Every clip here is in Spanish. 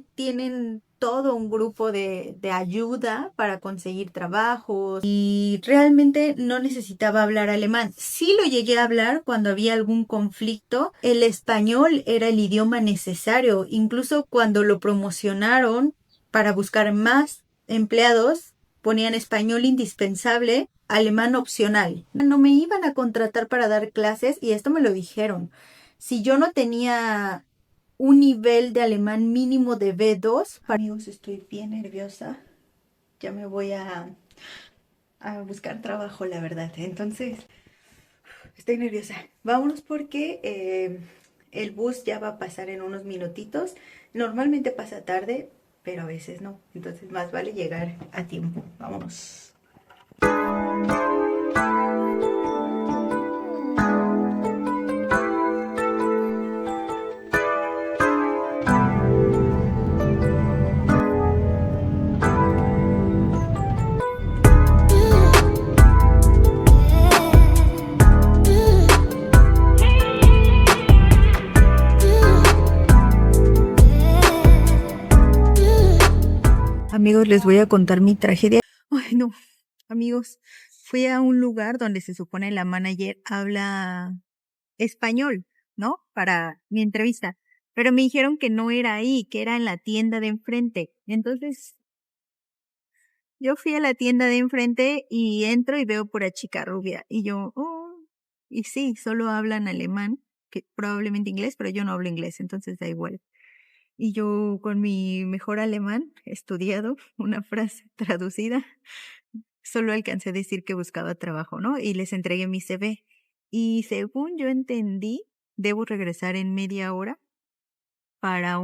también tienen todo un grupo de ayuda para conseguir trabajos y realmente no necesitaba hablar alemán. Sí lo llegué a hablar cuando había algún conflicto. El español era el idioma necesario, incluso cuando lo promocionaron para buscar más empleados, ponían español indispensable, alemán opcional. No me iban a contratar para dar clases y esto me lo dijeron. Si yo no tenía un nivel de alemán mínimo de B2. Amigos, estoy bien nerviosa. Ya me voy a buscar trabajo, la verdad. Entonces, estoy nerviosa. Vámonos porque el bus ya va a pasar en unos minutitos. Normalmente pasa tarde, pero a veces no. Entonces, más vale llegar a tiempo. Vámonos. Amigos, les voy a contar mi tragedia. Ay, no, amigos, fui a un lugar donde se supone la manager habla español, ¿no? Para mi entrevista. Pero me dijeron que no era ahí, que era en la tienda de enfrente. Entonces, yo fui a la tienda de enfrente y entro y veo pura chica rubia. Y yo, oh, y sí, solo hablan alemán, que probablemente inglés, pero yo no hablo inglés, entonces da igual. Y yo con mi mejor alemán estudiado, una frase traducida, solo alcancé a decir que buscaba trabajo, ¿no? Y les entregué mi CV. Y según yo entendí, debo regresar en media hora para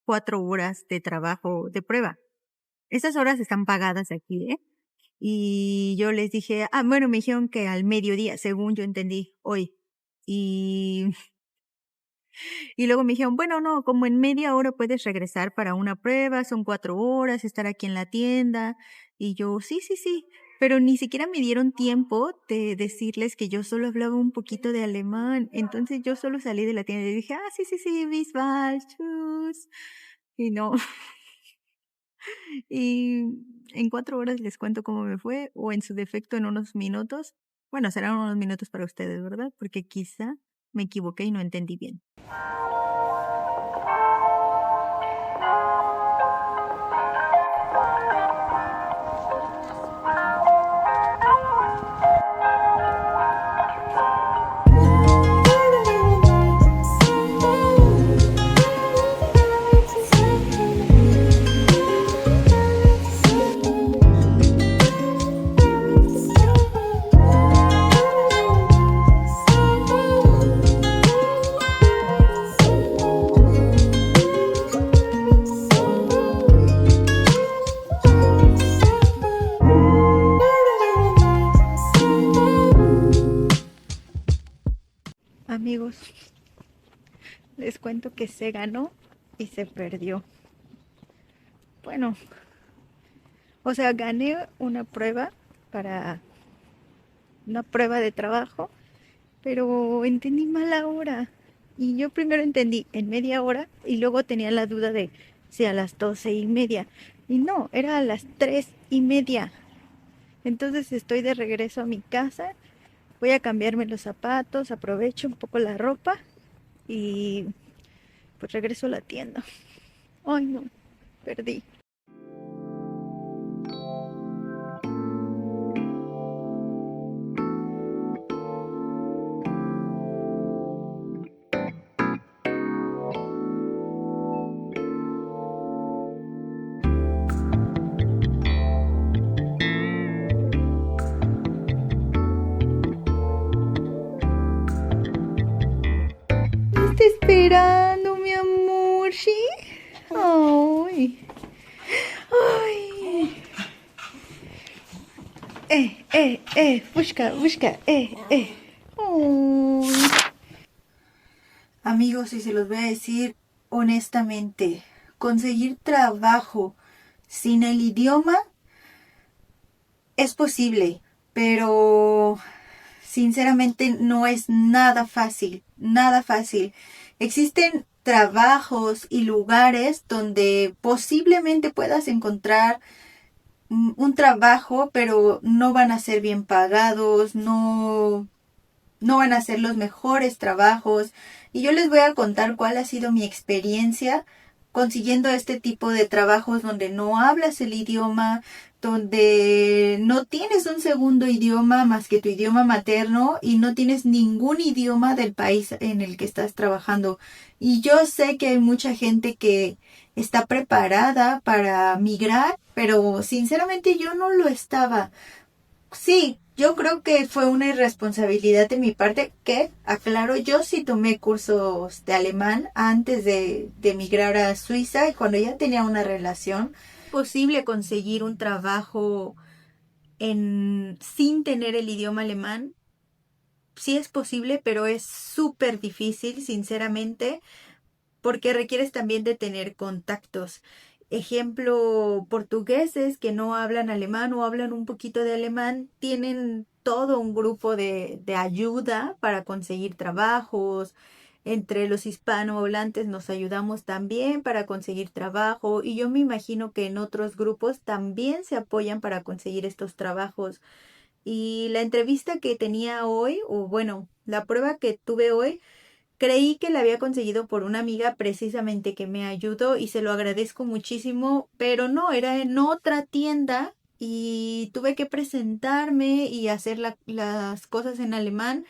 4 horas de trabajo de prueba. Estas horas están pagadas aquí, ¿eh? Y yo les dije, bueno, me dijeron que al mediodía, según yo entendí, hoy. Y Y luego me dijeron, bueno, no, como en media hora puedes regresar para una prueba, son 4 horas, estar aquí en la tienda. Y yo, sí, sí, sí, pero ni siquiera me dieron tiempo de decirles que yo solo hablaba un poquito de alemán. Entonces yo solo salí de la tienda y dije, sí, sí, sí, bis bald, tschüss. Y no, y en 4 horas les cuento cómo me fue, o en su defecto en unos minutos. Bueno, serán unos minutos para ustedes, ¿verdad? Porque quizá me equivoqué y no entendí bien. Amigos, les cuento que se ganó y se perdió. Bueno, o sea, gané para una prueba de trabajo, pero entendí mal la hora. Y yo primero entendí en media hora y luego tenía la duda de si a las 12:30. Y no, era a las 3:30. Entonces estoy de regreso a mi casa. Voy a cambiarme los zapatos, aprovecho un poco la ropa y pues regreso a la tienda. Ay, no, perdí. Me está esperando, mi amor, ¿sí? Ay, ay. Busca, busca, Ay. Amigos, y se los voy a decir honestamente, conseguir trabajo sin el idioma es posible, pero sinceramente no es nada fácil, nada fácil. Existen trabajos y lugares donde posiblemente puedas encontrar un trabajo, pero no van a ser bien pagados, no van a ser los mejores trabajos. Y yo les voy a contar cuál ha sido mi experiencia consiguiendo este tipo de trabajos donde no hablas el idioma, donde no tienes un segundo idioma más que tu idioma materno y no tienes ningún idioma del país en el que estás trabajando. Y yo sé que hay mucha gente que está preparada para migrar, pero sinceramente yo no lo estaba. Sí, yo creo que fue una irresponsabilidad de mi parte que, aclaro, yo sí tomé cursos de alemán antes de emigrar a Suiza y cuando ya tenía una relación. Posible conseguir un trabajo sin tener el idioma alemán. Sí es posible, pero es súper difícil, sinceramente, porque requieres también de tener contactos. Ejemplo, portugueses que no hablan alemán o hablan un poquito de alemán, tienen todo un grupo de ayuda para conseguir trabajos. Entre los hispanohablantes nos ayudamos también para conseguir trabajo y yo me imagino que en otros grupos también se apoyan para conseguir estos trabajos. Y la entrevista que tenía hoy, o bueno, la prueba que tuve hoy, creí que la había conseguido por una amiga precisamente que me ayudó y se lo agradezco muchísimo, pero no, era en otra tienda y tuve que presentarme y hacer las cosas en alemán.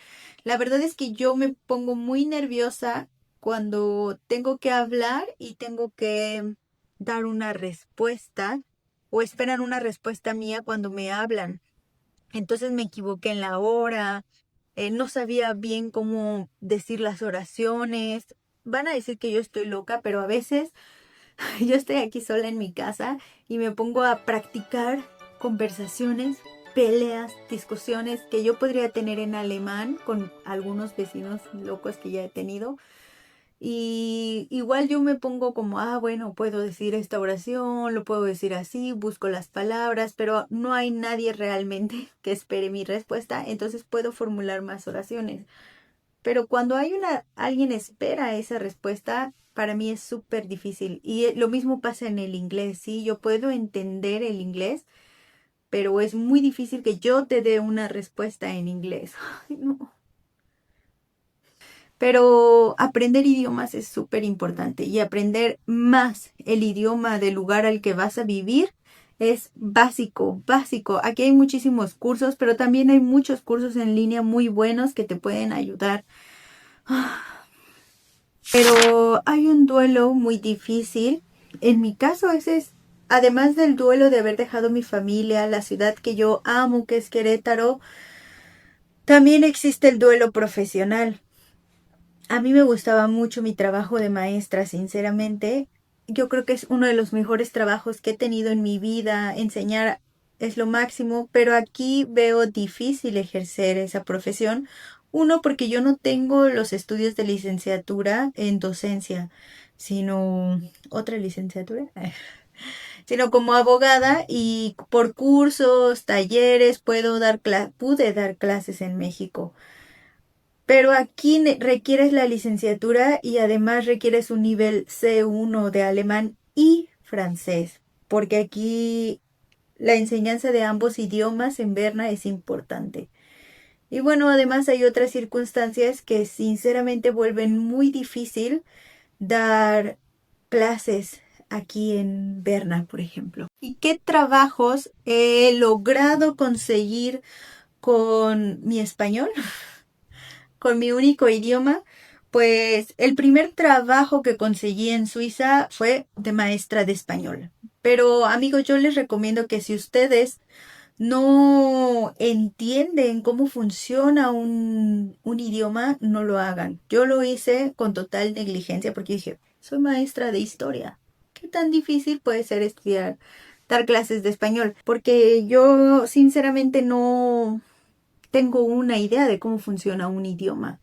La verdad es que yo me pongo muy nerviosa cuando tengo que hablar y tengo que dar una respuesta o esperan una respuesta mía cuando me hablan. Entonces me equivoqué en la hora, no sabía bien cómo decir las oraciones. Van a decir que yo estoy loca, pero a veces yo estoy aquí sola en mi casa y me pongo a practicar conversaciones, peleas, discusiones que yo podría tener en alemán con algunos vecinos locos que ya he tenido. Y igual yo me pongo como, bueno, puedo decir esta oración, lo puedo decir así, busco las palabras, pero no hay nadie realmente que espere mi respuesta, entonces puedo formular más oraciones. Pero cuando alguien espera esa respuesta, para mí es súper difícil. Y lo mismo pasa en el inglés, ¿sí? Yo puedo entender el inglés, pero es muy difícil que yo te dé una respuesta en inglés. Ay, no. Pero aprender idiomas es súper importante y aprender más el idioma del lugar al que vas a vivir es básico, básico. Aquí hay muchísimos cursos, pero también hay muchos cursos en línea muy buenos que te pueden ayudar. Pero hay un duelo muy difícil. En mi caso, ese es, además del duelo de haber dejado mi familia, la ciudad que yo amo, que es Querétaro, también existe el duelo profesional. A mí me gustaba mucho mi trabajo de maestra, sinceramente. Yo creo que es uno de los mejores trabajos que he tenido en mi vida. Enseñar es lo máximo, pero aquí veo difícil ejercer esa profesión. Uno, porque yo no tengo los estudios de licenciatura en docencia, sino otra licenciatura, sino como abogada y por cursos, talleres, pude dar clases en México. Pero aquí requieres la licenciatura y además requieres un nivel C1 de alemán y francés, porque aquí la enseñanza de ambos idiomas en Berna es importante. Y bueno, además hay otras circunstancias que sinceramente vuelven muy difícil dar clases aquí en Berna, por ejemplo. ¿Y qué trabajos he logrado conseguir con mi español? Con mi único idioma, pues el primer trabajo que conseguí en Suiza fue de maestra de español. Pero amigos, yo les recomiendo que si ustedes no entienden cómo funciona un idioma, no lo hagan. Yo lo hice con total negligencia porque dije, soy maestra de historia. ¿Qué tan difícil puede ser estudiar, dar clases de español? Porque yo sinceramente no tengo una idea de cómo funciona un idioma.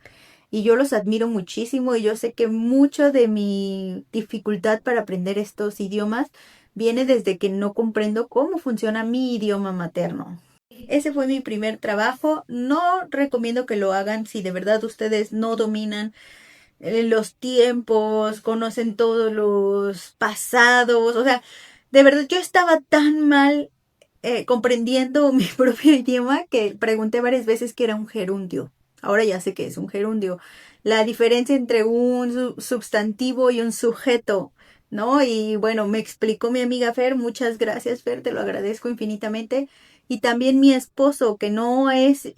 Y yo los admiro muchísimo y yo sé que mucho de mi dificultad para aprender estos idiomas viene desde que no comprendo cómo funciona mi idioma materno. Ese fue mi primer trabajo. No recomiendo que lo hagan si de verdad ustedes no dominan los tiempos, conocen todos los pasados, o sea, de verdad yo estaba tan mal comprendiendo mi propio idioma que pregunté varias veces qué era un gerundio. Ahora ya sé qué es un gerundio. La diferencia entre un sustantivo y un sujeto, ¿no? Y bueno, me explicó mi amiga Fer, muchas gracias Fer, te lo agradezco infinitamente. Y también mi esposo, que no es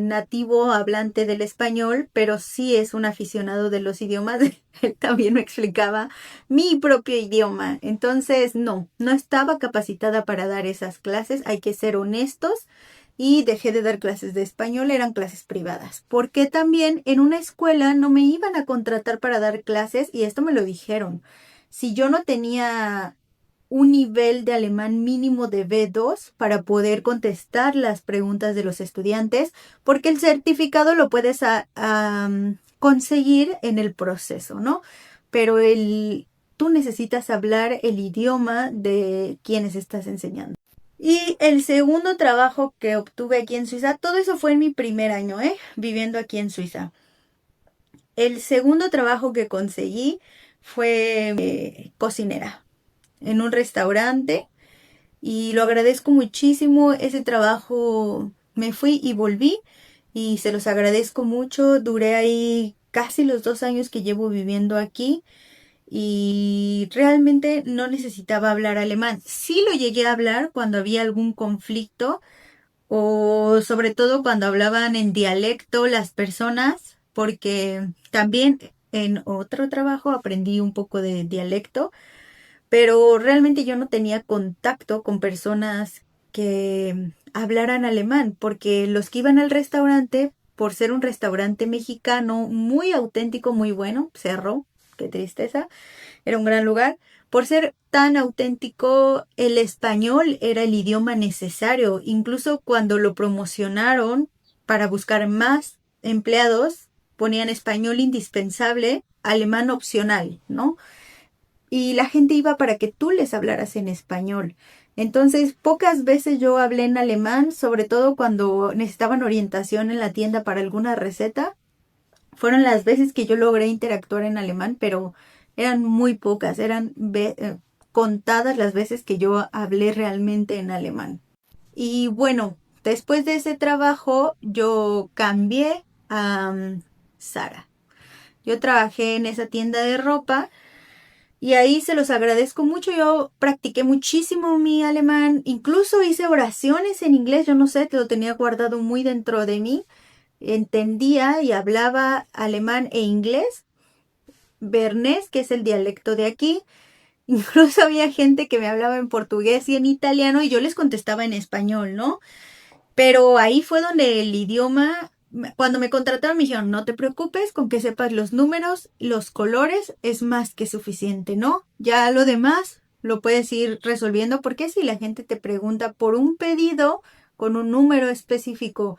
nativo hablante del español, pero sí es un aficionado de los idiomas, él también me explicaba mi propio idioma. Entonces, no estaba capacitada para dar esas clases, hay que ser honestos. Y dejé de dar clases de español, eran clases privadas. Porque también en una escuela no me iban a contratar para dar clases y esto me lo dijeron. Si yo no tenía un nivel de alemán mínimo de B2 para poder contestar las preguntas de los estudiantes, porque el certificado lo puedes conseguir en el proceso, ¿no? Pero tú necesitas hablar el idioma de quienes estás enseñando. Y el segundo trabajo que obtuve aquí en Suiza, todo eso fue en mi primer año, viviendo aquí en Suiza. El segundo trabajo que conseguí fue cocinera en un restaurante y lo agradezco muchísimo. Ese trabajo me fui y volví y se los agradezco mucho. Duré ahí casi los 2 años que llevo viviendo aquí y realmente no necesitaba hablar alemán. Sí lo llegué a hablar cuando había algún conflicto o sobre todo cuando hablaban en dialecto las personas, porque también en otro trabajo aprendí un poco de dialecto, pero realmente yo no tenía contacto con personas que hablaran alemán, porque los que iban al restaurante, por ser un restaurante mexicano muy auténtico, muy bueno, cerró, qué tristeza, era un gran lugar. Por ser tan auténtico, el español era el idioma necesario. Incluso cuando lo promocionaron para buscar más empleados, ponían español indispensable, alemán opcional, ¿no? Y la gente iba para que tú les hablaras en español. Entonces, pocas veces yo hablé en alemán, sobre todo cuando necesitaban orientación en la tienda para alguna receta. Fueron las veces que yo logré interactuar en alemán, pero eran muy pocas, eran contadas las veces que yo hablé realmente en alemán. Y bueno, después de ese trabajo yo cambié a Zara. Yo trabajé en esa tienda de ropa y ahí se los agradezco mucho. Yo practiqué muchísimo mi alemán, incluso hice oraciones en inglés, yo no sé, lo tenía guardado muy dentro de mí. Entendía y hablaba alemán e inglés, bernés, que es el dialecto de aquí. Incluso había gente que me hablaba en portugués y en italiano y yo les contestaba en español, ¿no? Pero ahí fue donde el idioma, cuando me contrataron me dijeron, no te preocupes con que sepas los números, los colores, es más que suficiente, ¿no? Ya lo demás lo puedes ir resolviendo porque si la gente te pregunta por un pedido con un número específico,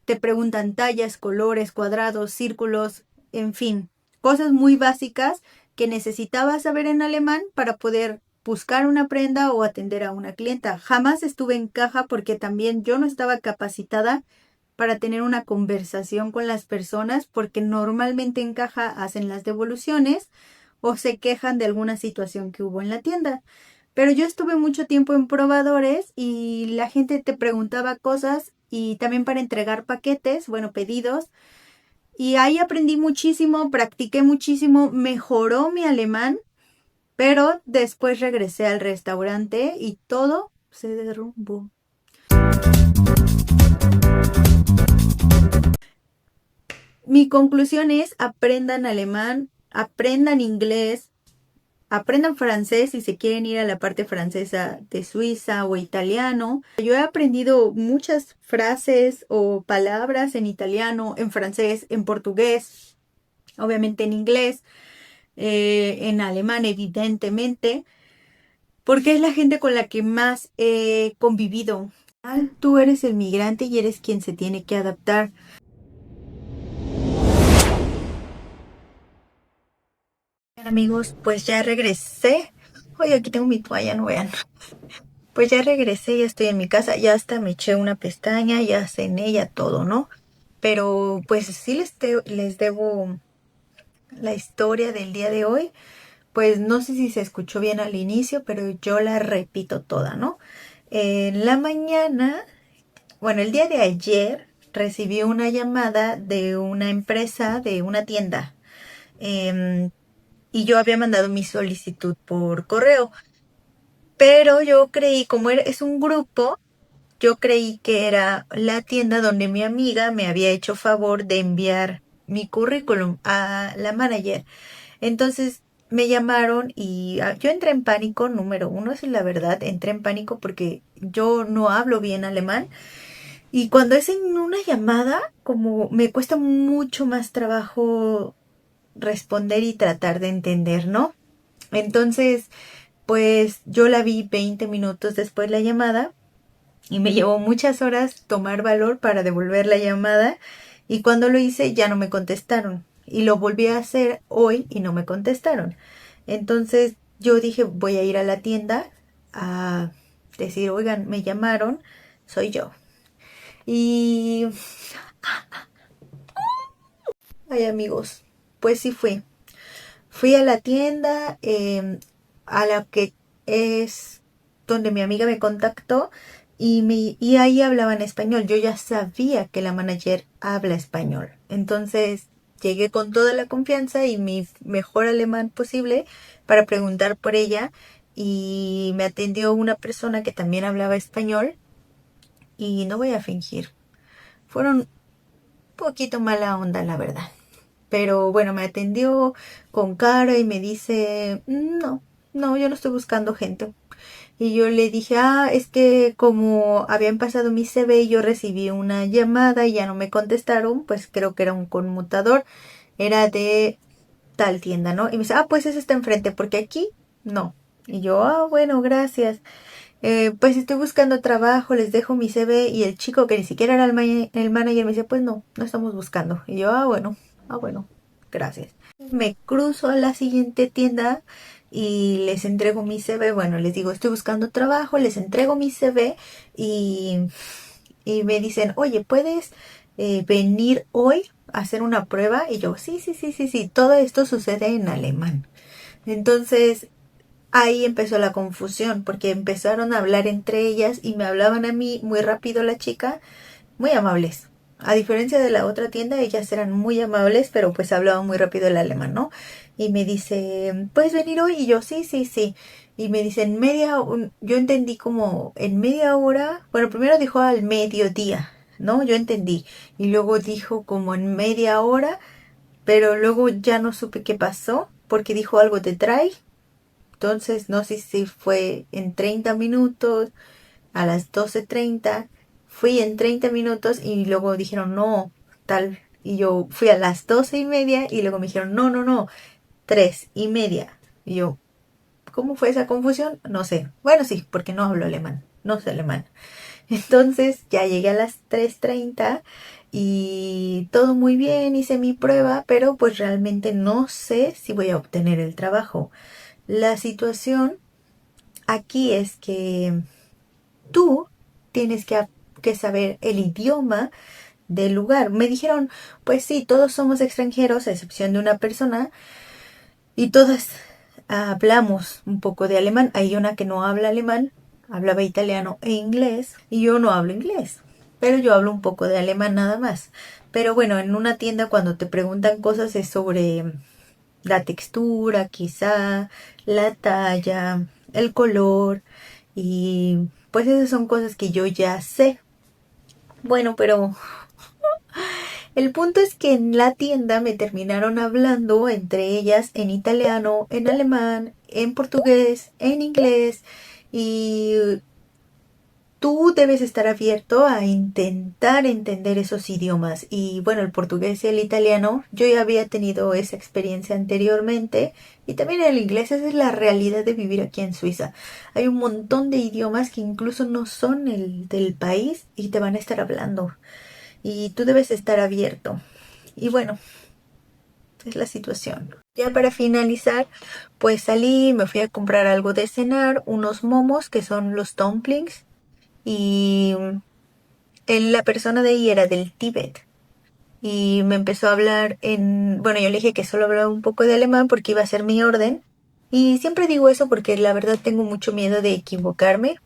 te preguntan tallas, colores, cuadrados, círculos, en fin, cosas muy básicas que necesitaba saber en alemán para poder buscar una prenda o atender a una clienta. Jamás estuve en caja porque también yo no estaba capacitada para tener una conversación con las personas porque normalmente en caja hacen las devoluciones o se quejan de alguna situación que hubo en la tienda. Pero yo estuve mucho tiempo en probadores y la gente te preguntaba cosas y también para entregar paquetes, bueno, pedidos. Y ahí aprendí muchísimo, practiqué muchísimo, mejoró mi alemán, pero después regresé al restaurante y todo se derrumbó. Mi conclusión es aprendan alemán, aprendan inglés, aprendan francés si se quieren ir a la parte francesa de Suiza o italiano. Yo he aprendido muchas frases o palabras en italiano, en francés, en portugués, obviamente en inglés, en alemán evidentemente, porque es la gente con la que más he convivido. Tú eres el migrante y eres quien se tiene que adaptar. Amigos, pues ya regresé. Oye, aquí tengo mi toalla, no vean. Pues ya regresé, ya estoy en mi casa, ya hasta me eché una pestaña, ya cené, ya todo, ¿no? Pero pues sí les debo la historia del día de hoy, pues no sé si se escuchó bien al inicio, pero yo la repito toda, ¿no? En la mañana, bueno, el día de ayer recibí una llamada de una empresa, de una tienda, em, y yo había mandado mi solicitud por correo, pero yo creí, como es un grupo, yo creí que era la tienda donde mi amiga me había hecho favor de enviar mi currículum a la manager. Entonces me llamaron y yo entré en pánico, número uno, es la verdad, entré en pánico porque yo no hablo bien alemán y cuando es en una llamada, como me cuesta mucho más trabajo responder y tratar de entender, ¿no? Entonces, pues yo la vi 20 minutos después la llamada y me llevó muchas horas tomar valor para devolver la llamada y cuando lo hice ya no me contestaron y lo volví a hacer hoy y no me contestaron. Entonces yo dije voy a ir a la tienda a decir, oigan, me llamaron, soy yo. Y, ay amigos, pues sí fui. Fui a la tienda a la que es donde mi amiga me contactó y ahí hablaban español. Yo ya sabía que la manager habla español. Entonces llegué con toda la confianza y mi mejor alemán posible para preguntar por ella y me atendió una persona que también hablaba español y no voy a fingir. Fueron un poquito mala onda, la verdad. Pero bueno, me atendió con cara y me dice, no, no, yo no estoy buscando gente. Y yo le dije, es que como habían pasado mi CV y yo recibí una llamada y ya no me contestaron, pues creo que era un conmutador, era de tal tienda, ¿no? Y me dice, pues ese está enfrente, porque aquí no. Y yo, bueno, gracias. Pues estoy buscando trabajo, les dejo mi CV y el chico que ni siquiera era el manager me dice, pues no, no estamos buscando. Y yo, bueno, gracias. Me cruzo a la siguiente tienda y les entrego mi CV. Bueno, les digo, estoy buscando trabajo, les entrego mi CV y, y me dicen, oye, ¿puedes venir hoy a hacer una prueba? Y yo, sí, sí, sí, sí, sí, todo esto sucede en alemán. Entonces, ahí empezó la confusión porque empezaron a hablar entre ellas y me hablaban a mí muy rápido la chica, muy amables. A diferencia de la otra tienda, ellas eran muy amables, pero pues hablaban muy rápido el alemán, ¿no? Y me dice, ¿puedes venir hoy? Y yo, sí, sí, sí. Y me dice, yo entendí como en media hora, bueno, primero dijo al mediodía, ¿no? Yo entendí. Y luego dijo como en media hora, pero luego ya no supe qué pasó, porque dijo algo de trae entonces, no sé si fue en 30 minutos, a las 12:30, fui en 30 minutos y luego dijeron no, tal. Y yo fui a las 12:30 y luego me dijeron no, no, no, 3:30. Y yo, ¿cómo fue esa confusión? No sé. Bueno, sí, porque no hablo alemán, no sé alemán. Entonces ya llegué a las 3:30 y todo muy bien, hice mi prueba, pero pues realmente no sé si voy a obtener el trabajo. La situación aquí es que tú tienes que saber el idioma del lugar. Me dijeron, pues sí, todos somos extranjeros, a excepción de una persona, y todas hablamos un poco de alemán. Hay una que no habla alemán, hablaba italiano e inglés, y yo no hablo inglés, pero yo hablo un poco de alemán nada más. Pero bueno, en una tienda cuando te preguntan cosas es sobre la textura, quizá, la talla, el color y pues esas son cosas que yo ya sé. Bueno, pero el punto es que en la tienda me terminaron hablando entre ellas en italiano, en alemán, en portugués, en inglés y tú debes estar abierto a intentar entender esos idiomas. Y bueno, el portugués y el italiano, yo ya había tenido esa experiencia anteriormente. Y también el inglés, esa es la realidad de vivir aquí en Suiza. Hay un montón de idiomas que incluso no son el del país y te van a estar hablando. Y tú debes estar abierto. Y bueno, es la situación. Ya para finalizar, pues salí, me fui a comprar algo de cenar, unos momos que son los dumplings. Y la persona de ahí era del Tíbet. y me empezó a hablar bueno, yo le dije que solo hablaba un poco de alemán porque iba a ser mi orden. Y siempre digo eso porque la verdad tengo mucho miedo de equivocarme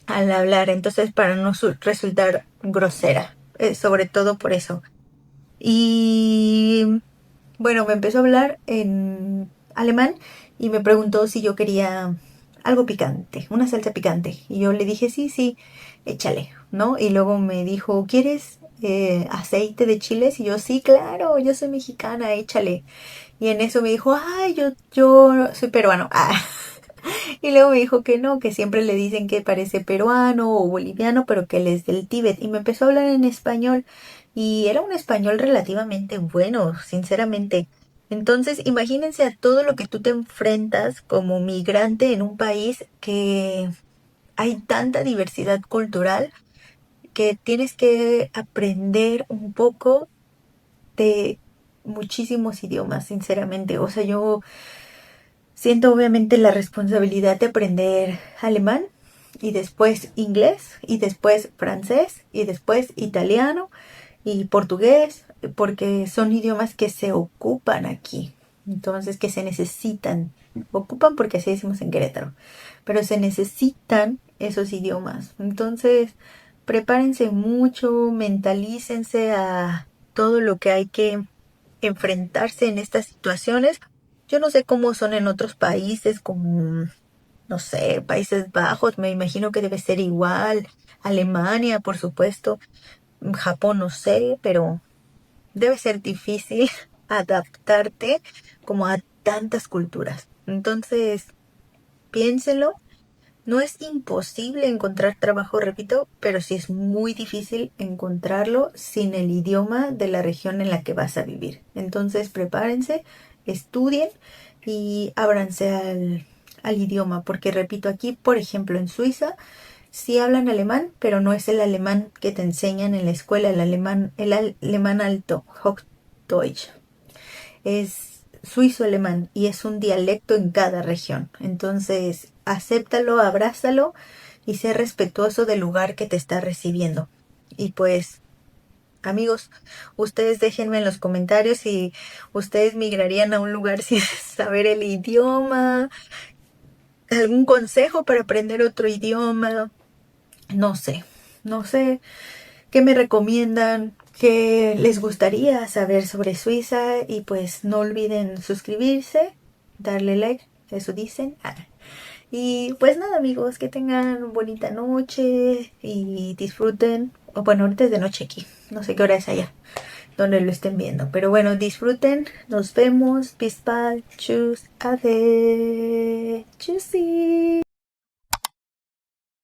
al hablar, entonces para no resultar grosera, sobre todo por eso. Y bueno, me empezó a hablar en alemán y me preguntó si yo quería algo picante, una salsa picante. Y yo le dije, sí, sí, échale, ¿no? Y luego me dijo, ¿quieres aceite de chiles? Y yo, sí, claro, yo soy mexicana, échale. Y en eso me dijo, ay, yo soy peruano. Ah. Y luego me dijo que no, que siempre le dicen que parece peruano o boliviano, pero que él es del Tíbet. Y me empezó a hablar en español. Y era un español relativamente bueno, sinceramente. Entonces, imagínense a todo lo que tú te enfrentas como migrante en un país que hay tanta diversidad cultural que tienes que aprender un poco de muchísimos idiomas, sinceramente. O sea, yo siento obviamente la responsabilidad de aprender alemán y después inglés y después francés y después italiano y portugués porque son idiomas que se ocupan aquí. Entonces que se necesitan. Ocupan porque así decimos en Querétaro. Pero se necesitan esos idiomas. Entonces prepárense mucho, mentalícense a todo lo que hay que enfrentarse en estas situaciones. Yo no sé cómo son en otros países, como, no sé, Países Bajos, me imagino que debe ser igual. Alemania, por supuesto. Japón, no sé, pero debe ser difícil adaptarte como a tantas culturas. Entonces, piénselo. No es imposible encontrar trabajo, repito, pero sí es muy difícil encontrarlo sin el idioma de la región en la que vas a vivir. Entonces prepárense, estudien y ábranse al idioma, porque repito, aquí, por ejemplo, en Suiza, sí hablan alemán, pero no es el alemán que te enseñan en la escuela, el alemán alto, Hochdeutsch. Es suizo-alemán y es un dialecto en cada región. Entonces, acéptalo, abrázalo y sé respetuoso del lugar que te está recibiendo. Y pues, amigos, ustedes déjenme en los comentarios si ustedes migrarían a un lugar sin saber el idioma, algún consejo para aprender otro idioma. No sé, no sé. ¿Qué me recomiendan? ¿Qué les gustaría saber sobre Suiza? Y pues no olviden suscribirse, darle like, eso dicen. Y pues nada, amigos, que tengan bonita noche y disfruten. Bueno, ahorita es de noche aquí, no sé qué hora es allá, donde lo estén viendo. Pero bueno, disfruten, nos vemos, bis bald, tschüss, ade, tschüssi.